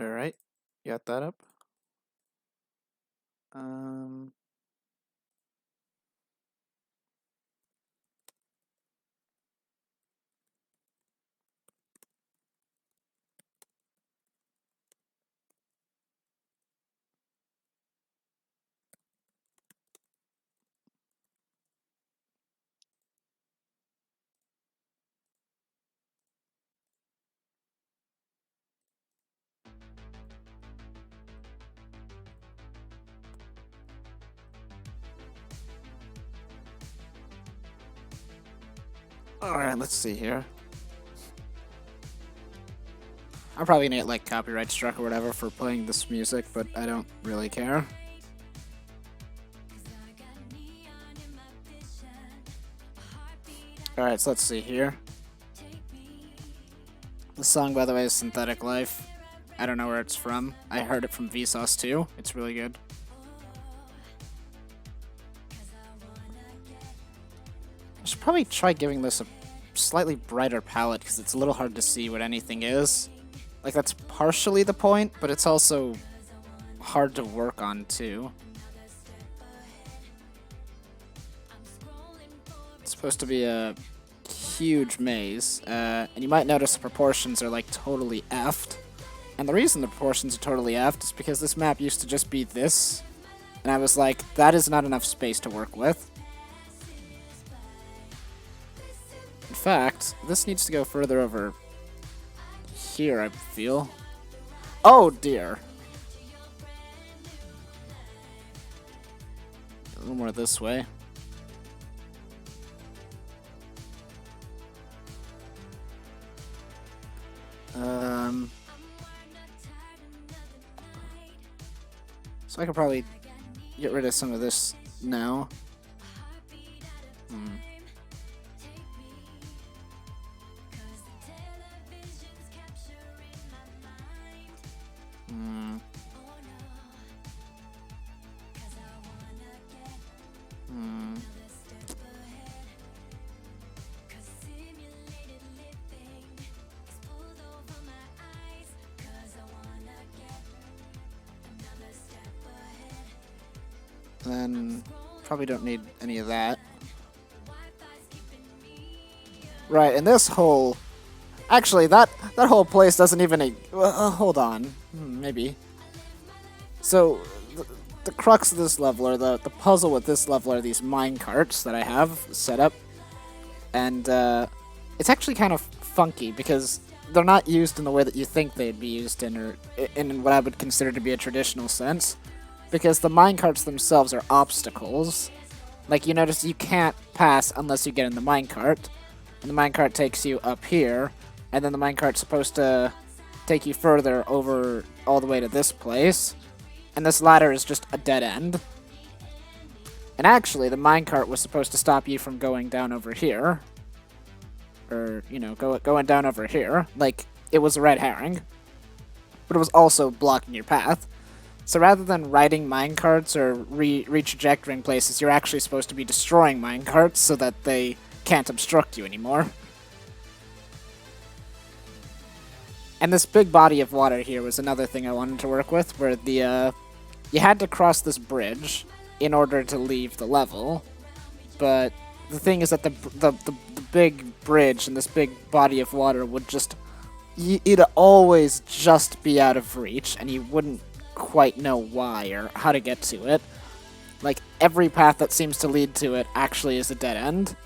Alright, got that up. Um, Alright, let's see here. I'm probably gonna get like copyright struck or whatever for playing this music, but I don't really care. Alright, so let's see here. The song, by the way, is Synthetic Life. I don't know where it's from. I heard it from Vsauce too. It's really good. I should probably try giving this a slightly brighter palette because it's a little hard to see what anything is. Like, that's partially the point, but it's also hard to work on too. It's supposed to be a huge maze, and you might notice the proportions are like totally effed. And the reason the proportions are totally effed is because this map used to just be this, and I was like, that is not enough space to work with. In fact, this needs to go further over here, I feel. Oh dear. A little more this way. So I could probably get rid of some of this now. Then probably don't need any of that. Right, and this whole... Actually, that whole place doesn't even... hold on. Maybe. So, the crux of this level, or the puzzle with this level, are these mine carts that I have set up. And it's actually kind of funky, because they're not used in the way that you think they'd be used in, or in what I would consider to be a traditional sense. Because the minecarts themselves are obstacles. Like, you notice you can't pass unless you get in the minecart. And the minecart takes you up here. And then the minecart's supposed to take you further over all the way to this place. And this ladder is just a dead end. And actually, the minecart was supposed to stop you from going down over here. Or, you know, going down over here. Like, it was a red herring. But it was also blocking your path. So rather than riding minecarts or re-trajectoring places, you're actually supposed to be destroying minecarts so that they can't obstruct you anymore. And this big body of water here was another thing I wanted to work with, where the you had to cross this bridge in order to leave the level. But the thing is that the big bridge and this big body of water would just... It'd always just be out of reach, and you wouldn't quite know why or how to get to it. Like, every path that seems to lead to it actually is a dead end.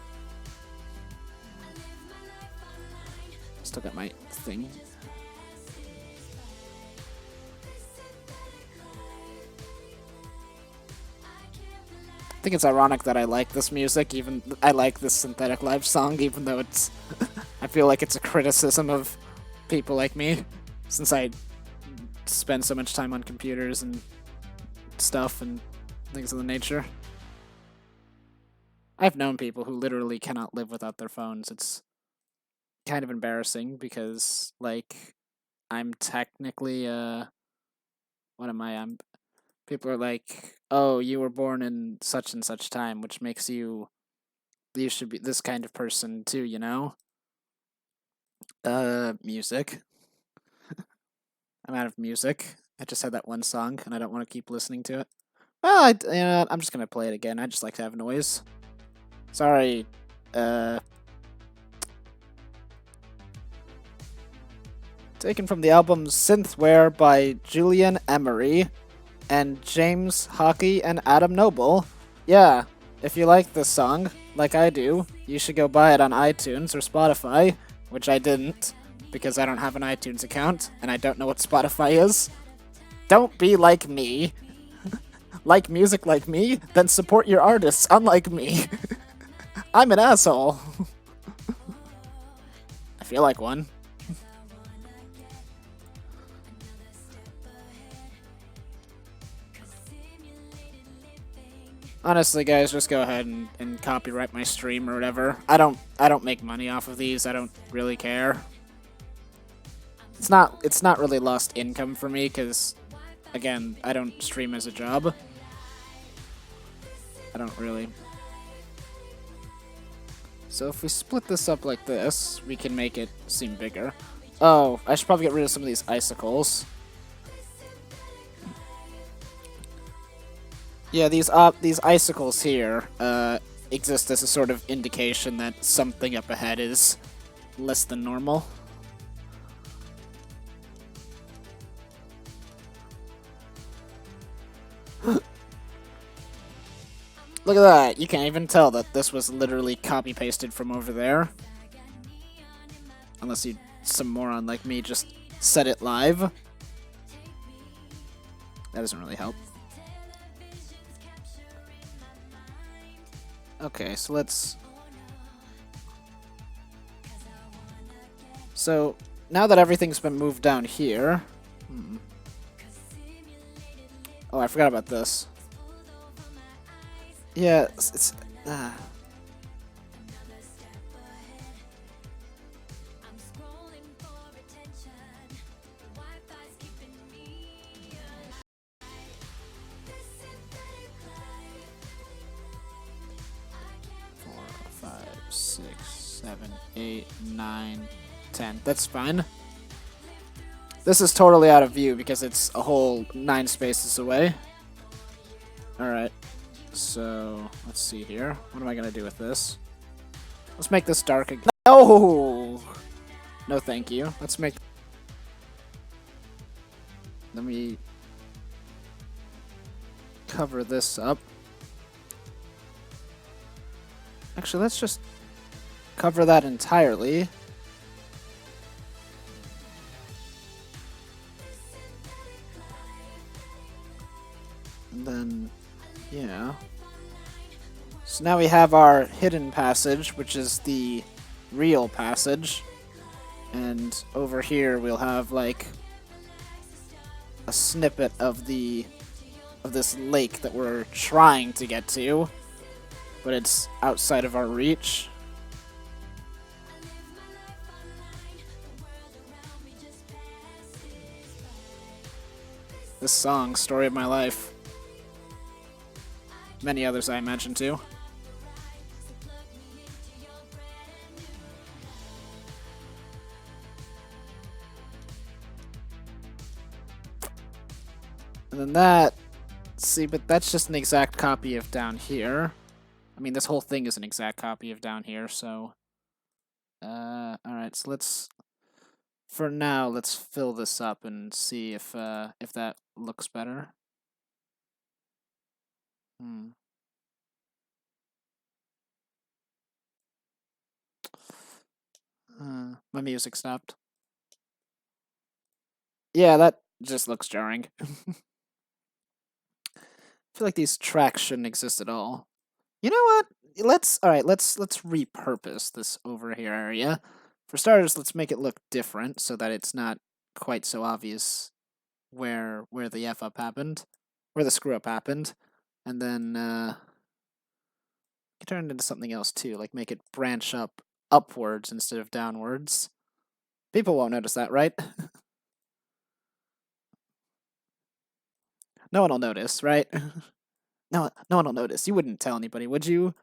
Still got my thing. I think it's ironic that I like this music, I like this Synthetic Life song, even though it's... I feel like it's a criticism of people like me, since I spend so much time on computers and stuff and things of the nature. I've known people who literally cannot live without their phones. It's kind of embarrassing because, like, I'm technically, what am I? People are like, oh, you were born in such and such time, which makes you should be this kind of person too, you know? Music. I'm out of music. I just had that one song, and I don't want to keep listening to it. Well, I'm just gonna play it again. I just like to have noise. Sorry. Uh, taken from the album Synthware by Julian Emery and James Hockey and Adam Noble. Yeah, if you like this song, like I do, you should go buy it on iTunes or Spotify, which I didn't, because I don't have an iTunes account, and I don't know what Spotify is. Don't be like me. Like music like me, then support your artists unlike me. I'm an asshole. I feel like one. Honestly, guys, just go ahead and copyright my stream or whatever. I don't make money off of these. I don't really care. It's not really lost income for me because, again, I don't stream as a job. I don't really. So if we split this up like this, we can make it seem bigger. Oh, I should probably get rid of some of these icicles. Yeah, these icicles here exist as a sort of indication that something up ahead is less than normal. Look at that! You can't even tell that this was literally copy-pasted from over there. Unless you, some moron like me, just set it live. That doesn't really help. Okay, so let's... So, now that everything's been moved down here... Oh, I forgot about this. Yeah, it's four, 5, 6, 7, 8, 9, 10. That's fine. This is totally out of view because it's a whole 9 spaces away. Alright. So, let's see here. What am I gonna do with this? Let's make this dark again. No! No thank you. Let's make... Let me... cover this up. Actually, let's just cover that entirely. And then... yeah. So now we have our hidden passage, which is the real passage. And over here we'll have like a snippet of this lake that we're trying to get to, but it's outside of our reach. This song, Story of My Life. Many others, I imagine, too. And then that... See, but that's just an exact copy of down here. I mean, this whole thing is an exact copy of down here, so... alright, so let's... For now, let's fill this up and see if that looks better. My music stopped. Yeah, that just looks jarring. I feel like these tracks shouldn't exist at all. You know what? Let's repurpose this over here area. For starters, let's make it look different so that it's not quite so obvious where the F up happened, where the screw up happened, and then turn it into something else too, like make it branch up upwards instead of downwards. People won't notice that, right? No one will notice, right? No one will notice. You wouldn't tell anybody, would you?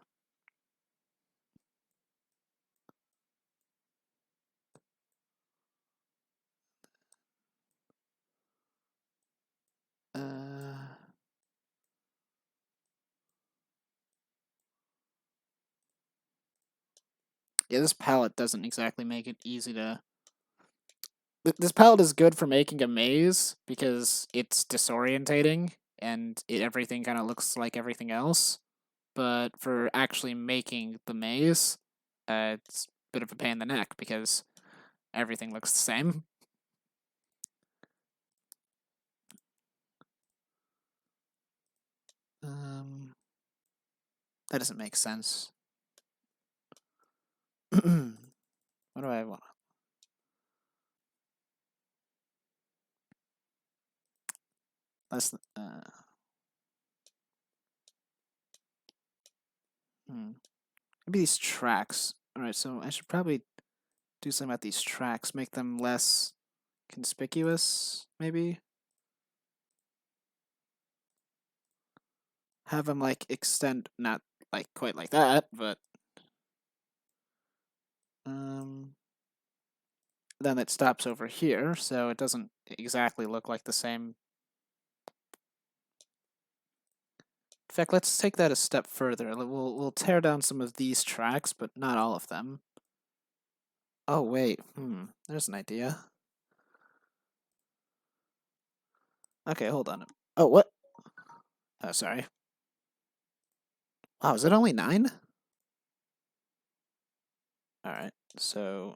Yeah, this palette doesn't exactly make it easy to... This palette is good for making a maze because it's disorientating and everything kind of looks like everything else. But for actually making the maze, it's a bit of a pain in the neck because everything looks the same. That doesn't make sense. What do I want? Let's. Maybe these tracks. All right, so I should probably do something about these tracks, make them less conspicuous, maybe. Have them like extend, not like quite like that, but then it stops over here, so it doesn't exactly look like the same. In fact, let's take that a step further. We'll tear down some of these tracks, but not all of them. Oh wait, there's an idea. Okay, hold on. Oh, what? Oh, sorry. Wow, is it only 9? Alright, so,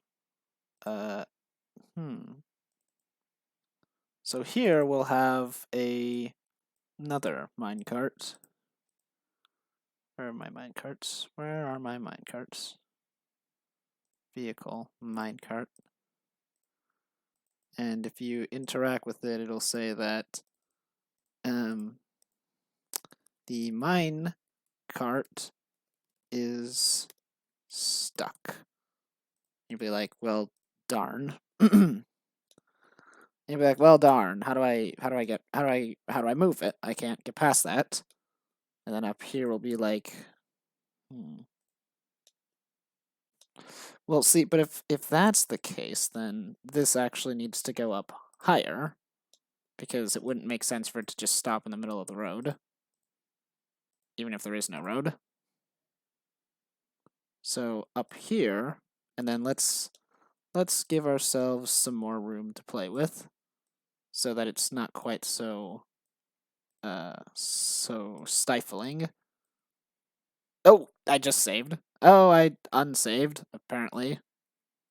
So here we'll have another minecart. Where are my minecarts? Where are my minecarts? Vehicle, minecart. And if you interact with it, it'll say that the mine cart is stuck. You'd be like, well, darn. You'd be like, well, darn. How do I move it? I can't get past that. And then up here will be like, Well, see, but if that's the case, then this actually needs to go up higher, because it wouldn't make sense for it to just stop in the middle of the road, even if there is no road. So up here, and then let's give ourselves some more room to play with, so that it's not quite so so stifling. Oh, I just saved. Oh, I unsaved, apparently.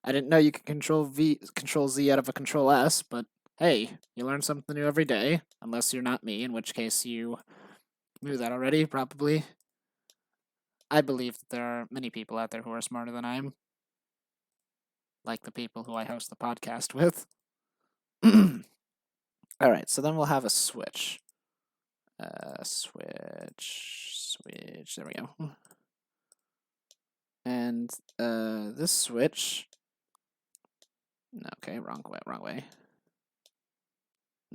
I didn't know you could control Z out of a control S, but hey, you learn something new every day, unless you're not me, in which case you knew that already, probably. I believe that there are many people out there who are smarter than I am, like the people who I host the podcast with. Alright, so then we'll have a switch. Switch, there we go. And this switch... Okay, wrong way.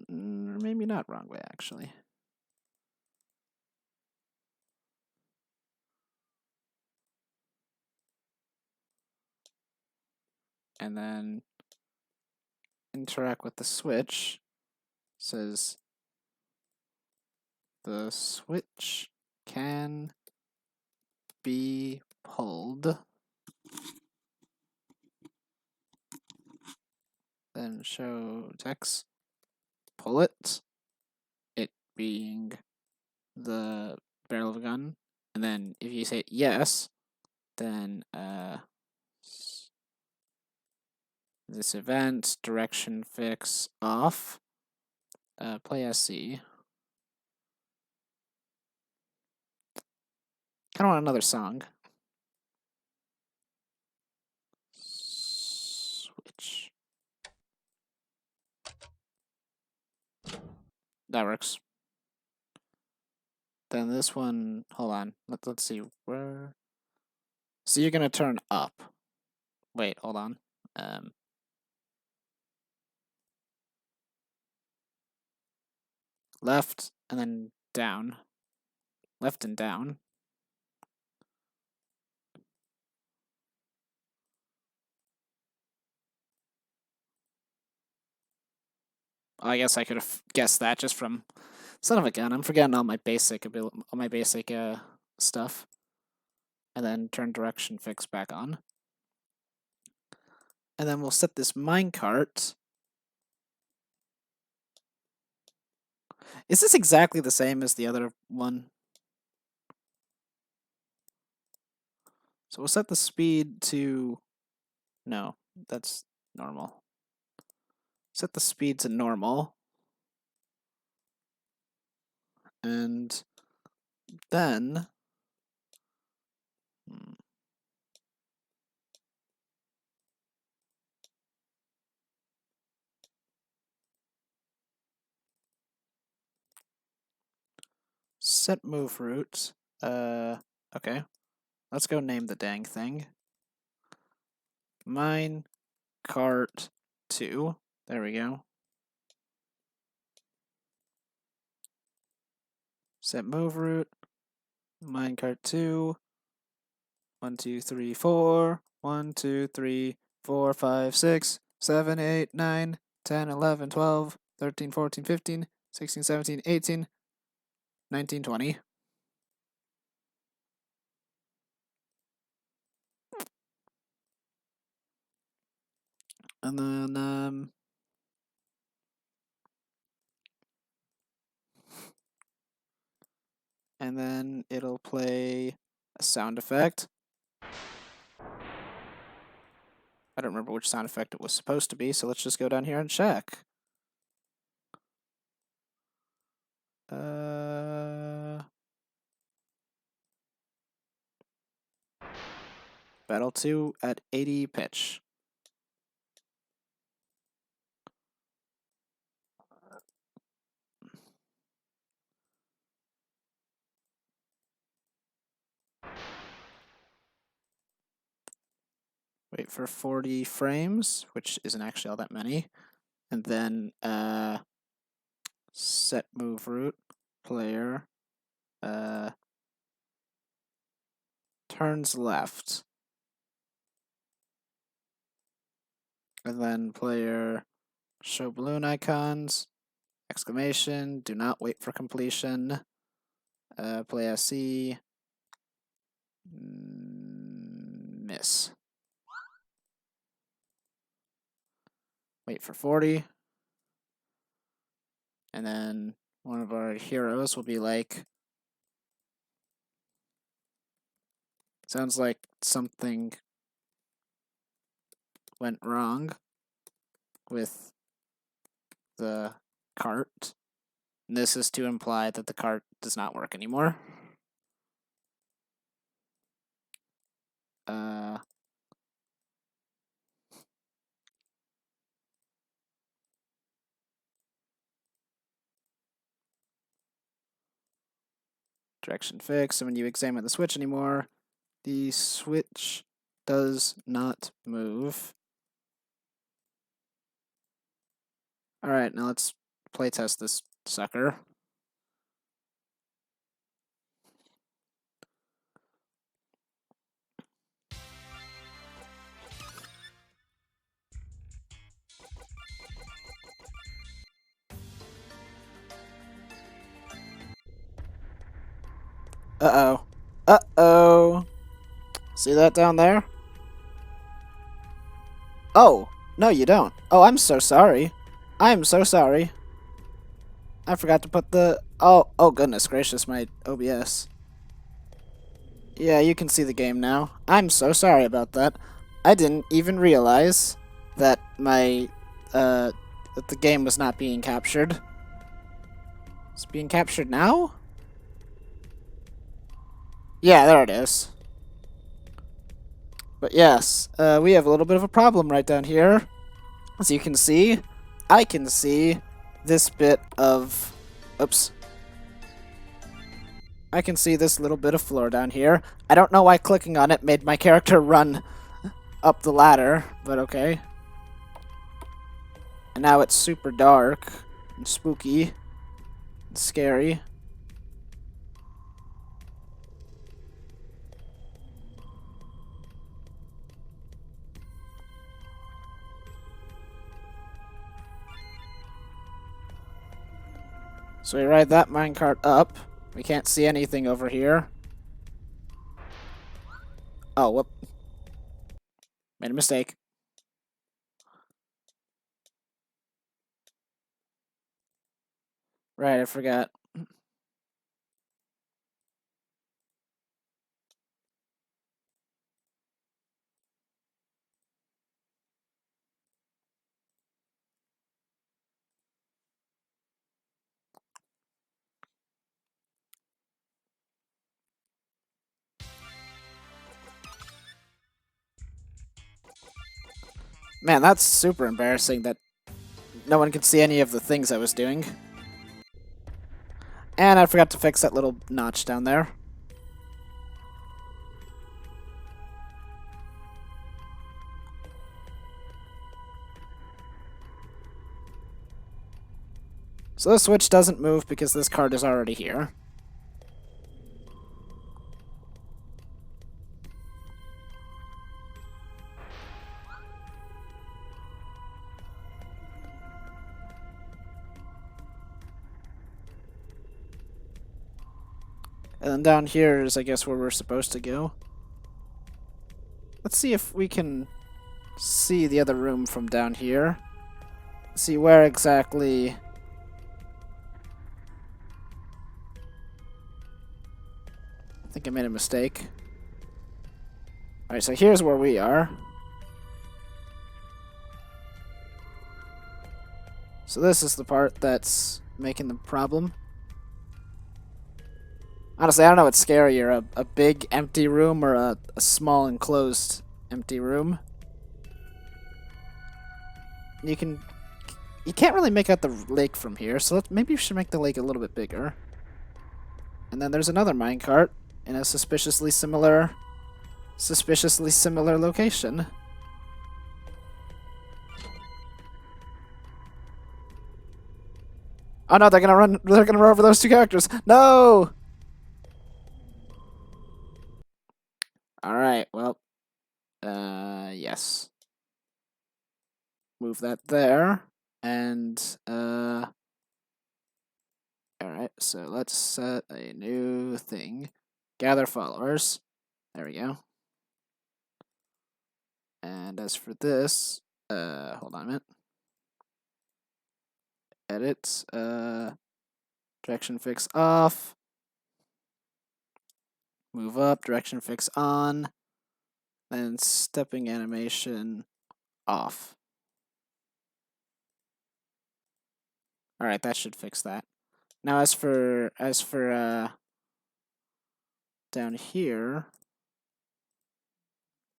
Maybe not wrong way, actually. And then interact with the switch. It says the switch can be pulled. Then show text. Pull it. It being the barrel of a gun. And then if you say yes, then this event, direction fix off. Play SC. Kind of want another song. Switch. That works. Then this one, hold on. Let's see where. So you're gonna turn up. Wait, hold on. Left and then down. Left and down. I guess I could have guessed that just from son of a gun. I'm forgetting all my basic stuff. And then turn direction fix back on. And then we'll set this minecart. Is this exactly the same as the other one? So we'll set the speed to... No, that's normal. Set the speed to normal. And then... Set move route. Okay. Let's go name the dang thing. Mine cart 2. There we go. Set move route. Minecart 2. 1, 2, 3, 4. 1, 2, 3, 4, 5, 6, 7, 8, 9, 10, 11, 12, 13, 14, 15, 16, 17, 18, 19, 20. And then, it'll play a sound effect. I don't remember which sound effect it was supposed to be, so let's just go down here and check. Battle 2 at 80 pitch. Wait for 40 frames, which isn't actually all that many. And then set move route, player, turns left. And then player, show balloon icons, exclamation, do not wait for completion, play SC, miss. Wait for 40. And then one of our heroes will be like, sounds like something went wrong with the cart. And this is to imply that the cart does not work anymore. Direction fixed. So when you examine the switch anymore, the switch does not move. Alright, now let's playtest this sucker. Uh-oh. Uh-oh. See that down there? Oh, no you don't. Oh, I'm so sorry. I am so sorry. I forgot to put the... Oh goodness gracious, my OBS. Yeah, you can see the game now. I'm so sorry about that. I didn't even realize that that the game was not being captured. It's being captured now? Yeah, there it is. But yes, we have a little bit of a problem right down here. As you can see, I can see this bit of... Oops. I can see this little bit of floor down here. I don't know why clicking on it made my character run up the ladder, but okay. And now it's super dark and spooky and scary. So we ride that minecart up. We can't see anything over here. Oh, whoop. Made a mistake. Right, I forgot. Man, that's super embarrassing that no one could see any of the things I was doing. And I forgot to fix that little notch down there. So this switch doesn't move because this card is already here. And then down here is, I guess, where we're supposed to go. Let's see if we can see the other room from down here. See where exactly... I think I made a mistake. Alright, so here's where we are. So this is the part that's making the problem. Honestly, I don't know what's scarier, a big empty room or a small enclosed empty room. You can't really make out the lake from here, so maybe you should make the lake a little bit bigger. And then there's another minecart in a suspiciously similar location. Oh no, they're gonna run over those two characters. No! Alright, well. Yes. Move that there. And, alright, so let's set a new thing. Gather followers. There we go. And as for this, hold on a minute. Edit, direction fix off. Move up, direction fix on. Then stepping animation off. Alright, that should fix that. Now as for down here,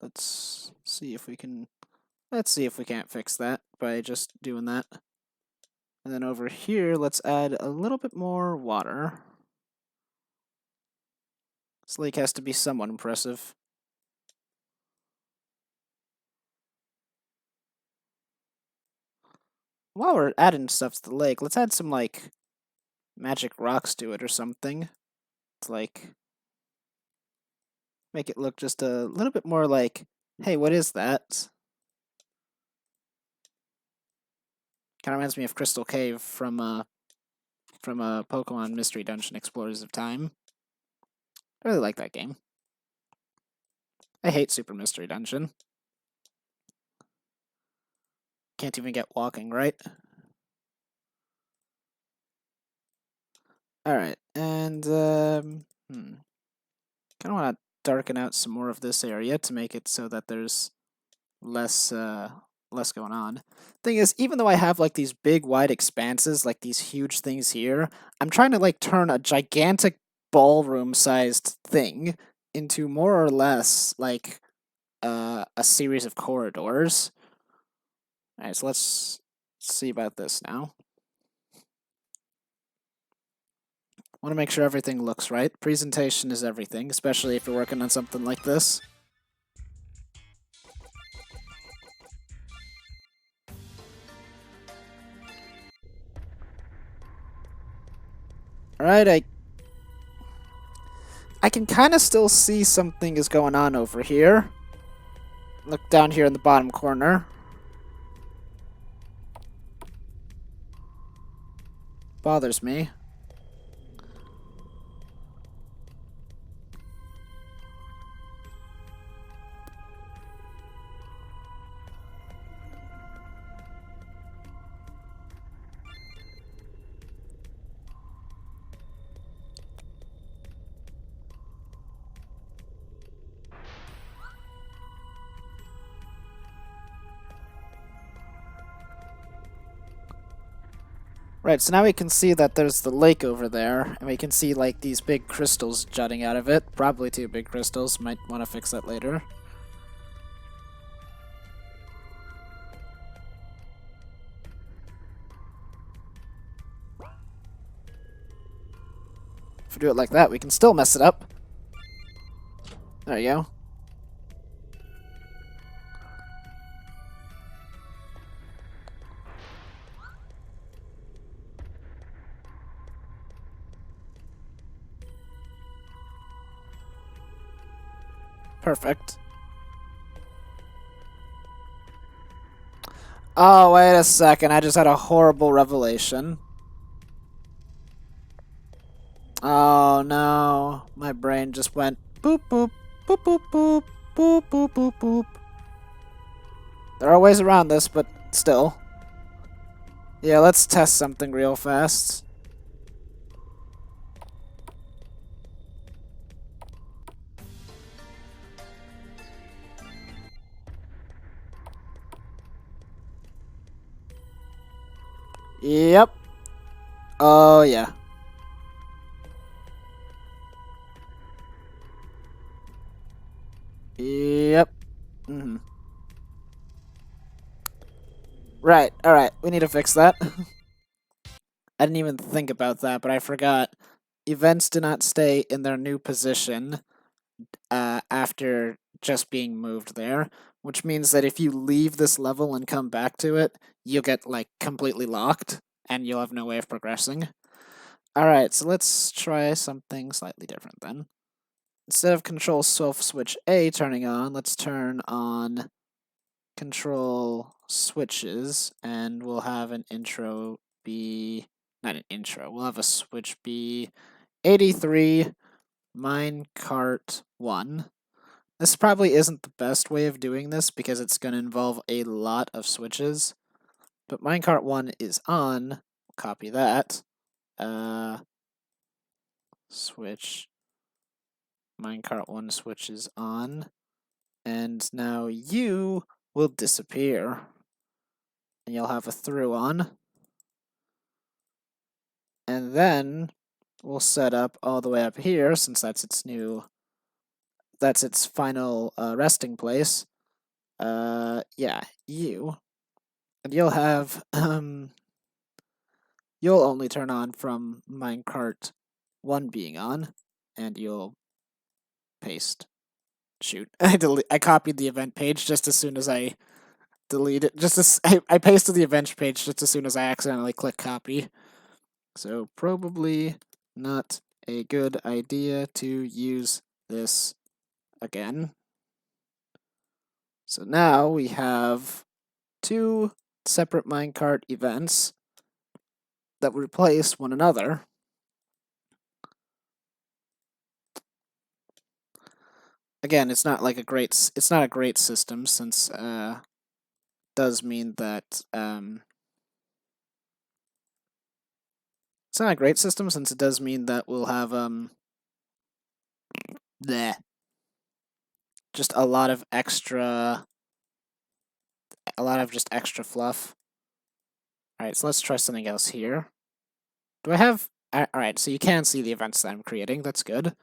let's see if we can't fix that by just doing that. And then over here, let's add a little bit more water. This lake has to be somewhat impressive. While we're adding stuff to the lake, let's add some, like, magic rocks to it or something. To, like, make it look just a little bit more like, hey, what is that? Kind of reminds me of Crystal Cave from Pokemon Mystery Dungeon Explorers of Time. I really like that game. I hate Super Mystery Dungeon. Can't even get walking right. Alright, and, kind of want to darken out some more of this area to make it so that there's less going on. Thing is, even though I have like these big wide expanses, like these huge things here, I'm trying to like turn a gigantic ballroom sized thing into more or less like a series of corridors. Alright, so let's see about this now. Want to make sure everything looks right. Presentation is everything, especially if you're working on something like this. Alright, I can kind of still see something is going on over here. Look down here in the bottom corner. Bothers me. Right, so now we can see that there's the lake over there, and we can see like these big crystals jutting out of it. Probably two big crystals. Might want to fix that later. If we do it like that, we can still mess it up. There you go. Perfect. Oh, wait a second. I just had a horrible revelation. Oh, no. My brain just went boop, boop, boop, boop, boop, boop, boop, boop, boop. There are ways around this, but still. Yeah, let's test something real fast. Yep. Oh, yeah. Yep. Mm-hmm. Right, alright. We need to fix that. I didn't even think about that, but I forgot. Events do not stay in their new position after just being moved there, which means that if you leave this level and come back to it, you'll get, like, completely locked, and you'll have no way of progressing. Alright, so let's try something slightly different then. Instead of control self switch A turning on, let's turn on control switches, and we'll have an intro be, not an intro, we'll have a switch be 83 minecart 1. This probably isn't the best way of doing this because it's going to involve a lot of switches, but minecart 1 is on. Copy that. Switch. Minecart 1 switches on. And now you will disappear. And you'll have a through on. And then we'll set up all the way up here, since that's its final resting place. Yeah, you. And you'll have, you'll only turn on from minecart 1 being on, and you'll paste. Shoot, I copied the event page just as soon as I deleted. I pasted the event page just as soon as I accidentally click copy. So probably not a good idea to use this again. So now we have two separate minecart events that replace one another. Again, it's not a great system, since does mean that it's not a great system, since it does mean that we'll have bleh, just a lot of just extra fluff. Alright, so let's try something else here. Do I have... Alright, so you can see the events that I'm creating. That's good.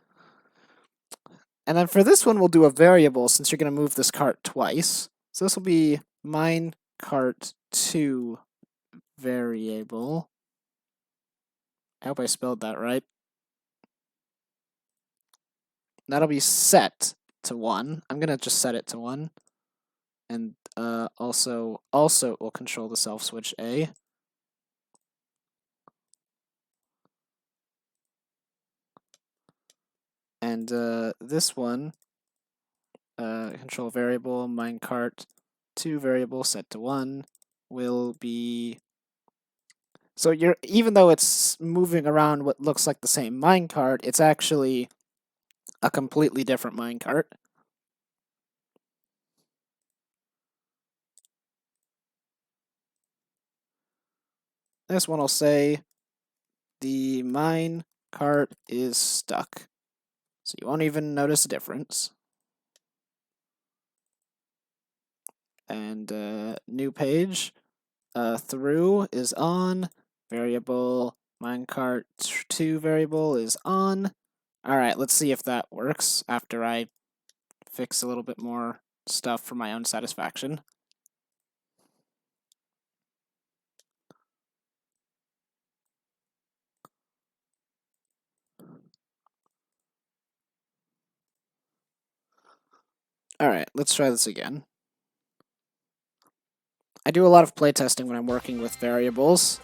And then for this one, we'll do a variable, since you're going to move this cart twice. So this will be minecart2 variable. I hope I spelled that right. That'll be set to 1. I'm going to just set it to 1. And also will control the self switch A. And this one, control variable minecart2 variable set to 1 will be... So even though it's moving around what looks like the same minecart, it's actually a completely different minecart. This one will say the minecart is stuck. So you won't even notice a difference. And new page, through is on, variable minecart 2 variable is on. Alright, let's see if that works after I fix a little bit more stuff for my own satisfaction. Alright, let's try this again. I do a lot of playtesting when I'm working with variables.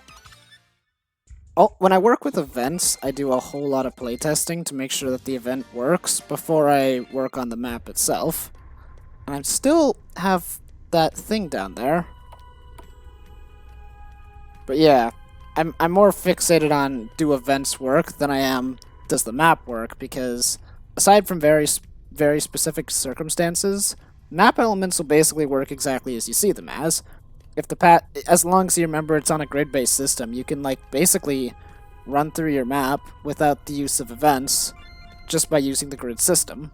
Oh, when I work with events, I do a whole lot of playtesting to make sure that the event works before I work on the map itself. And I still have that thing down there. But yeah, I'm more fixated on do events work than I am does the map work, because aside from very specific circumstances, map elements will basically work exactly as you see them as. If the as long as you remember it's on a grid-based system, you can like basically run through your map without the use of events just by using the grid system.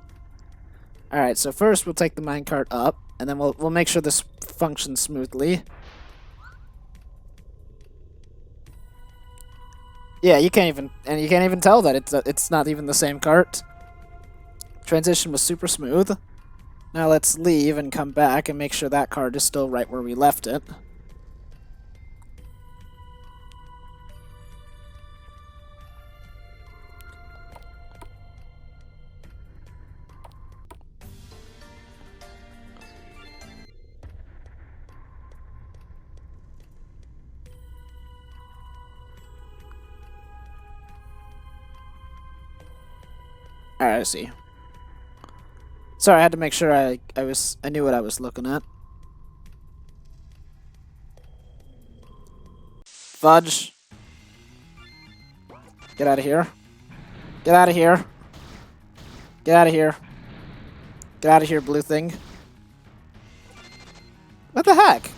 Alright, so first we'll take the minecart up, and then we'll make sure this functions smoothly. Yeah, you can't even tell that it's not even the same cart. Transition was super smooth. Now let's leave and come back and make sure that cart is still right where we left it. Alright, I see. Sorry, I had to make sure I knew what I was looking at. Fudge. Get out of here. Get out of here. Get out of here. Get out of here, blue thing. What the heck?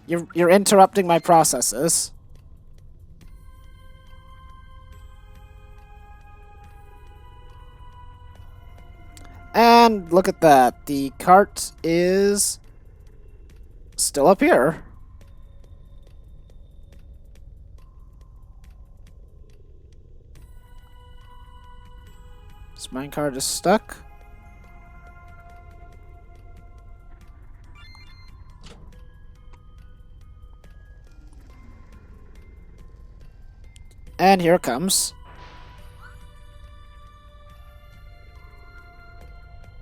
You're interrupting my processes. And look at that. The cart is still up here. This minecart is stuck. And here it comes.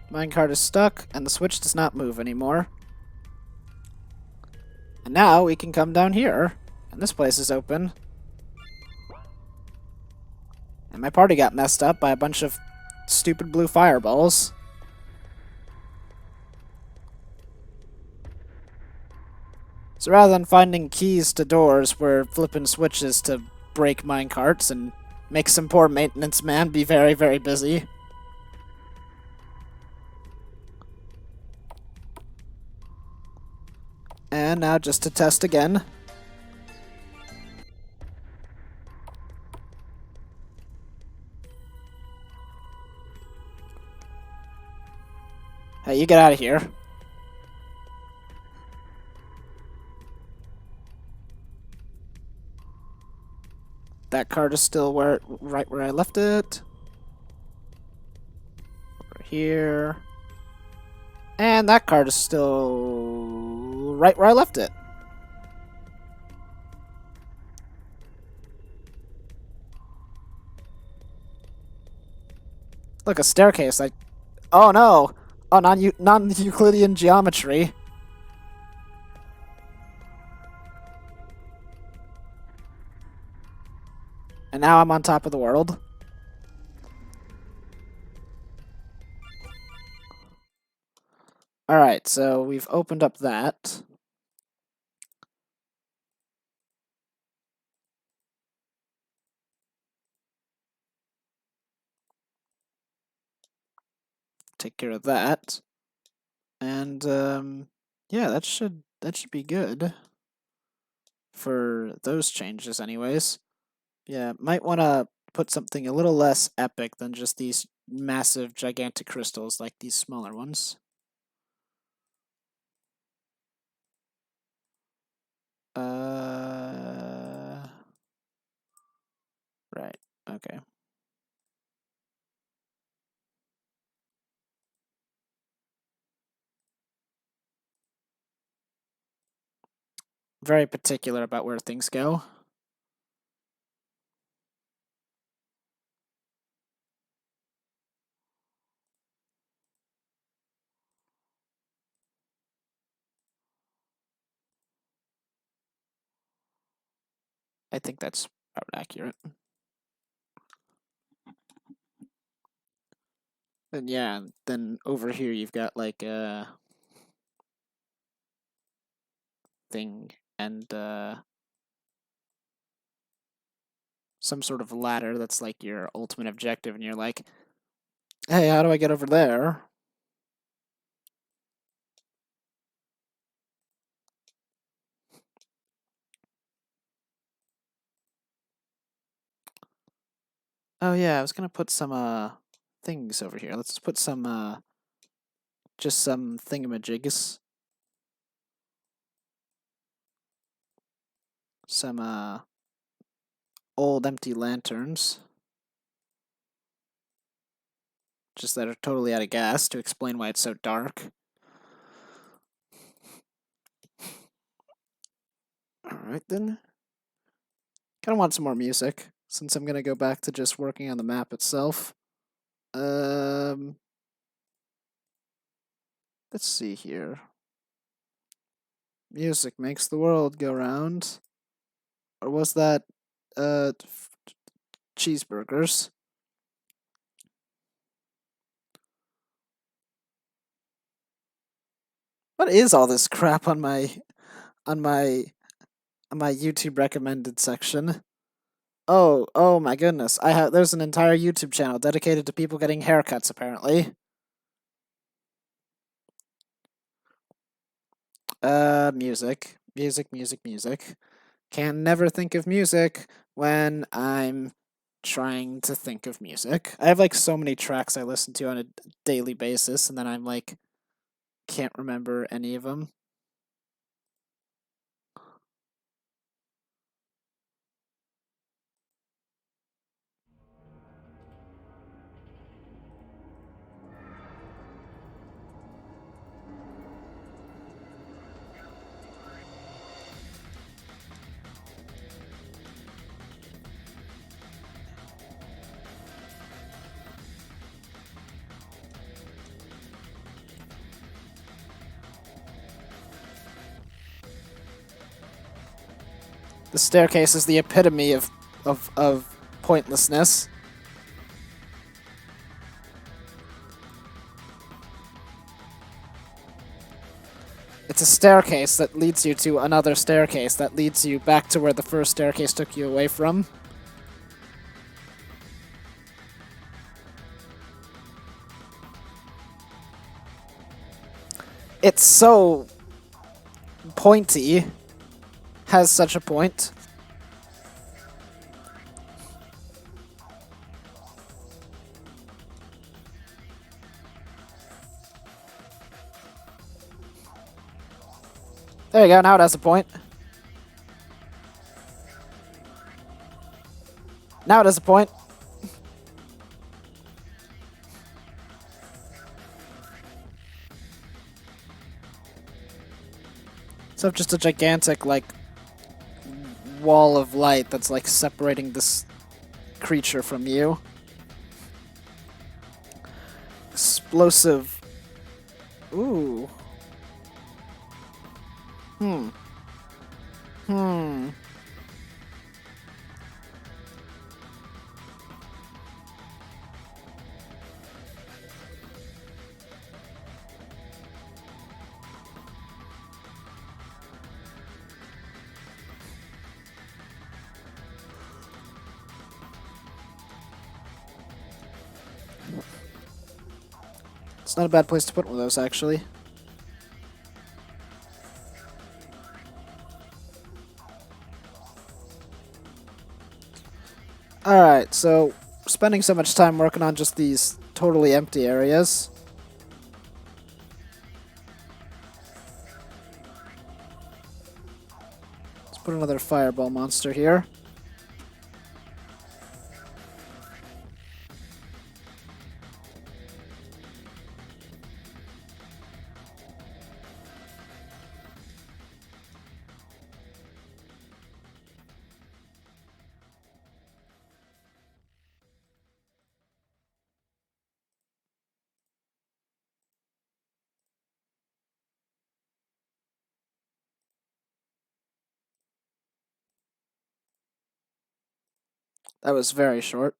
Minecart is stuck, and the switch does not move anymore. And now we can come down here, and this place is open. And my party got messed up by a bunch of stupid blue fireballs. So rather than finding keys to doors, we're flipping switches to break minecarts and make some poor maintenance man be very, very busy. And now just to test again. Hey, you get out of here. That card is still right where I left it. Over here. And that card is still right where I left it. Look, a staircase. Oh no! Oh, non-Euclidean geometry. And now I'm on top of the world. Alright, so we've opened up that. Take care of that. And yeah, that should be good for those changes anyways. Yeah, might want to put something a little less epic than just these massive gigantic crystals like these smaller ones. Okay. Very particular about where things go. I think that's about accurate. And yeah, then over here you've got like a thing and some sort of ladder that's like your ultimate objective, and you're like, hey, how do I get over there? Oh yeah, I was gonna put some things over here. Let's put some just some thingamajigs. Some old empty lanterns. Just that are totally out of gas to explain why it's so dark. Alright then. Kinda want some more music, since I'm gonna go back to just working on the map itself. Let's see here. Music makes the world go round. Or was that, cheeseburgers? What is all this crap on on my on my YouTube recommended section? Oh my goodness. There's an entire YouTube channel dedicated to people getting haircuts apparently. Music. Music, music, music. Can never think of music when I'm trying to think of music. I have like so many tracks I listen to on a daily basis, and then I'm like, can't remember any of them. The staircase is the epitome of pointlessness. It's a staircase that leads you to another staircase that leads you back to where the first staircase took you away from. It's so pointy. Has such a point. There you go, now it has a point. Now it has a point. So just a gigantic, like, wall of light that's, like, separating this creature from you. Explosive. Ooh. Hmm. It's not a bad place to put one of those, actually. Alright, so spending so much time working on just these totally empty areas. Let's put another fireball monster here. That was very short.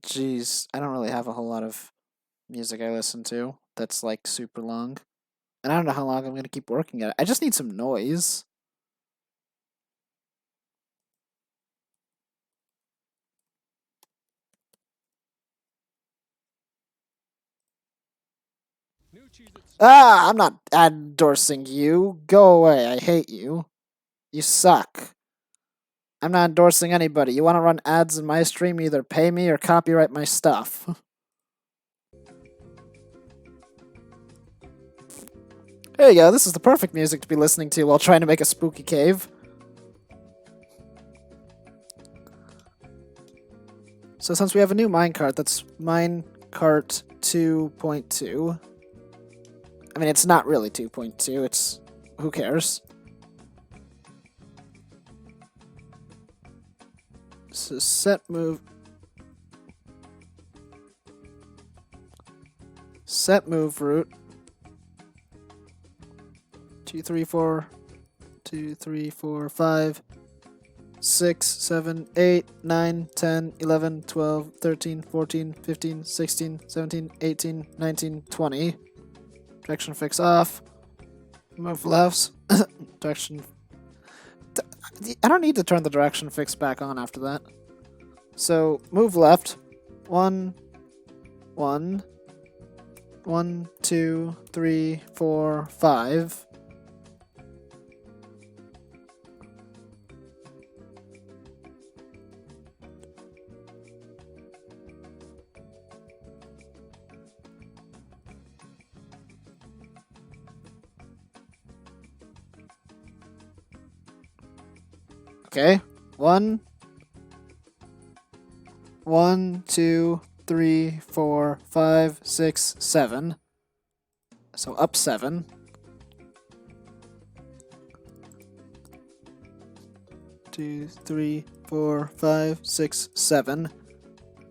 Geez. I don't really have a whole lot of music I listen to that's like super long. And I don't know how long I'm gonna keep working at it. I just need some noise. Ah, I'm not endorsing you. Go away. I hate you. You suck. I'm not endorsing anybody. You want to run ads in my stream, either pay me or copyright my stuff. There you go. This is the perfect music to be listening to while trying to make a spooky cave. So since we have a new minecart, that's minecart 2.2. I mean, it's not really 2.2. It's... who cares? So set move route 2, 3, 4, 2, 3, 4, 5, 6, 7, 8, 9, 10, 11, 12, 13, 14, 15, 16, 17, 18, 19, 20. Direction fix off. Move lefts. Direction. I don't need to turn the direction fix back on after that. So move left. 1, 1, 1, 2, 3, 4, 5. Okay. 1, 1, 2, 3, 4, 5, 6, 7. So up 7. Two, 3, 4, 5, 6, 7.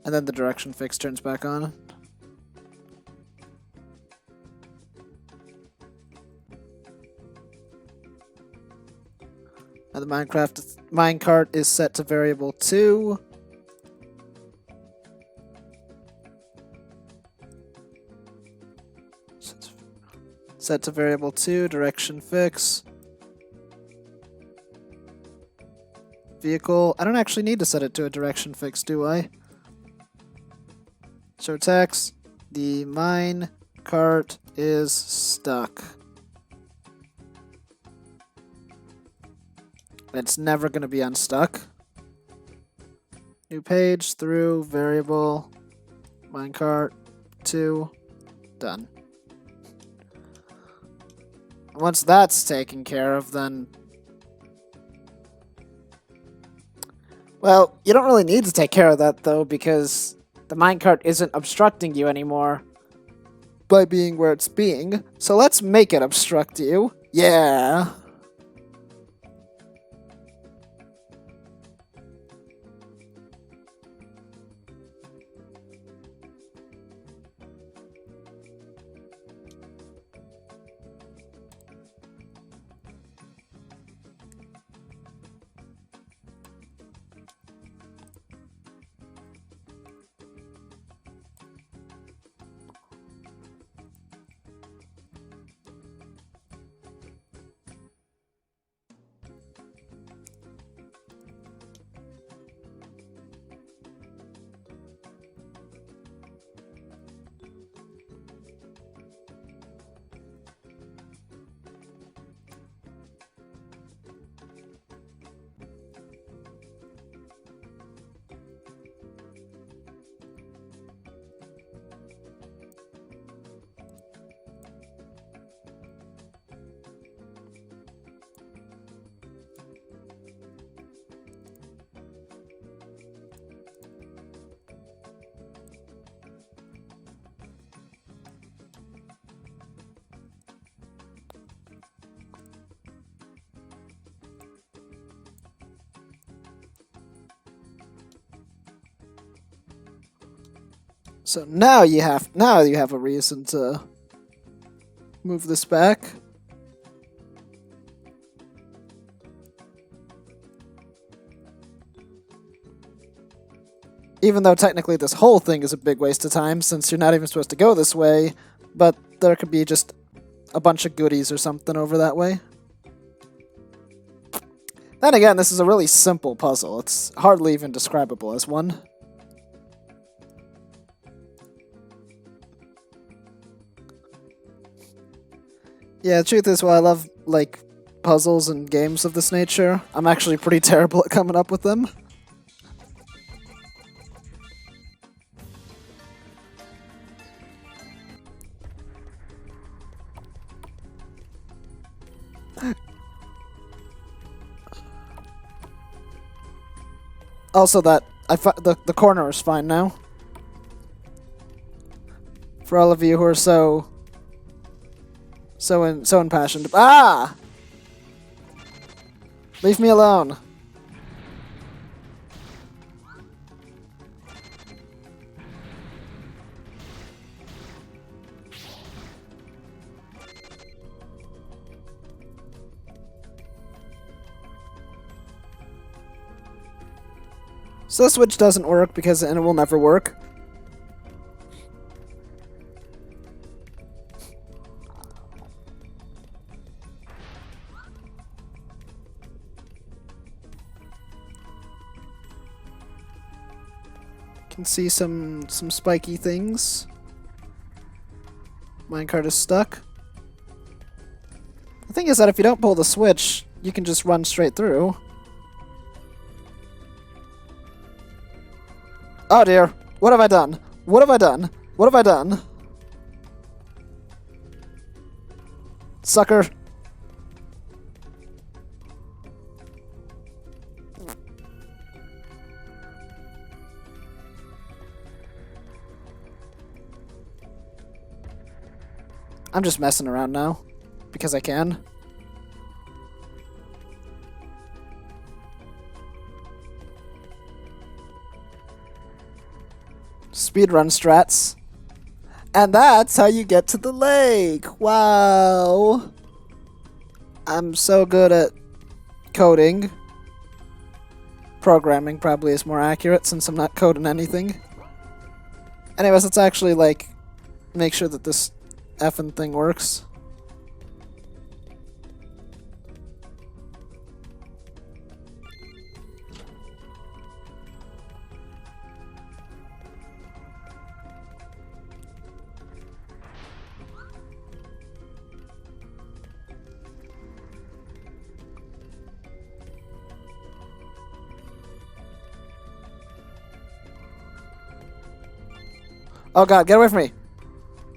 And then the direction fix turns back on. Now the minecart is set to variable 2. Set to variable 2, direction fix. Vehicle. I don't actually need to set it to a direction fix, do I? Show text. The minecart is stuck. It's never going to be unstuck. New page, through, variable, minecart, 2, done. Once that's taken care of, then... well, you don't really need to take care of that, though, because the minecart isn't obstructing you anymore by being where it's being. So let's make it obstruct you. Yeah! So now you have a reason to move this back. Even though technically this whole thing is a big waste of time, since you're not even supposed to go this way, but there could be just a bunch of goodies or something over that way. Then again, this is a really simple puzzle. It's hardly even describable as one. Yeah, the truth is, while I love, like, puzzles and games of this nature, I'm actually pretty terrible at coming up with them. Also, that the corner is fine now. For all of you who are so impassioned. Ah! Leave me alone. So the switch doesn't work because and it will never work. Can see some spiky things. Minecart is stuck. The thing is that if you don't pull the switch, you can just run straight through. Oh dear, what have I done? What have I done? What have I done? Sucker. I'm just messing around now, because I can. Speedrun strats. And that's how you get to the lake! Wow! I'm so good at coding. Programming probably is more accurate since I'm not coding anything. Anyways, let's actually, like, make sure that this effing thing works. Oh god, get away from me!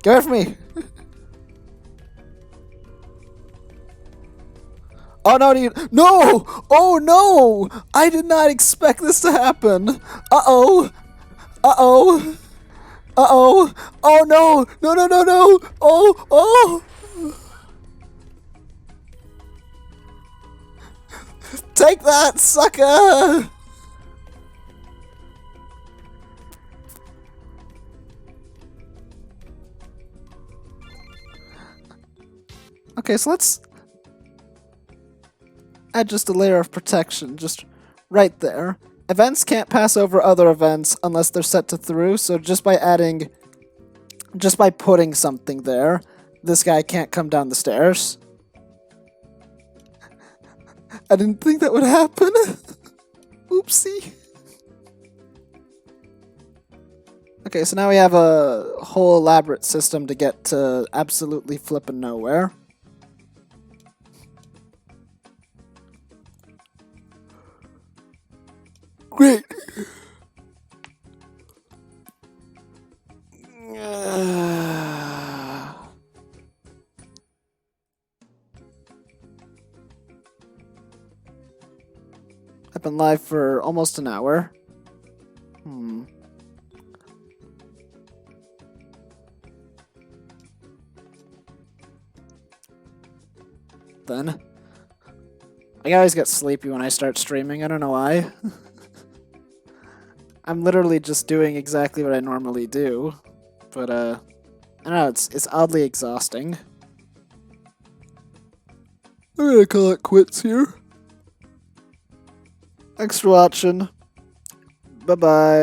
Get away from me! Oh no, dude! No! Oh no! I did not expect this to happen! Uh-oh! Uh-oh! Uh-oh! Oh no! No, no, no, no! Oh! Oh! Take that, sucker! Okay, so let's add just a layer of protection, just right there. Events can't pass over other events unless they're set to through, so just by putting something there, this guy can't come down the stairs. I didn't think that would happen. Oopsie. Okay, so now we have a whole elaborate system to get to absolutely flippin' nowhere. Great. I've been live for almost an hour. Then I always get sleepy when I start streaming. I don't know why. I'm literally just doing exactly what I normally do, but I don't know. It's oddly exhausting. I'm gonna call it quits here. Thanks for watching. Bye bye.